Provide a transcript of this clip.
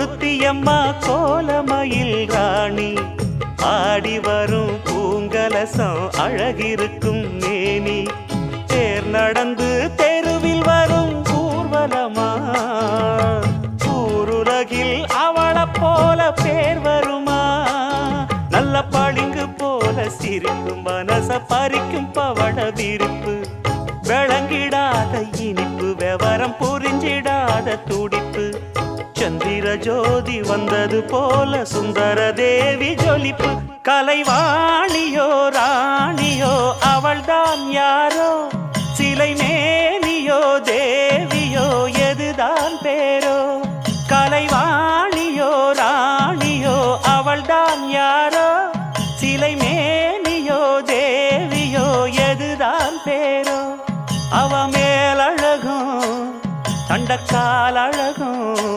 ஒருத்தியம்மா கோலமயில் ராணி ஆடி வரும் பூங்கலசம் அழகிருக்கும் மேனி தேர் நடந்து தெருவில் வரும் ஊர்வலமா ஊருலகில் அவளை போல பேர் வருமா நல்ல பளிங்கு போல சிரிக்கும் மனச பறிக்கும் பவள விரிப்பு விளங்கிடாத இனிப்பு விவரம் புரிஞ்சிடாத துடிப்பு சந்திர ஜோதி வந்தது போல சுந்தர தேவி ஜொலிப்பு கலைவாணியோ ராணியோ அவள்தான் யாரோ சிலை மேனியோ தேவியோ எதுதான் பேரோ கலைவா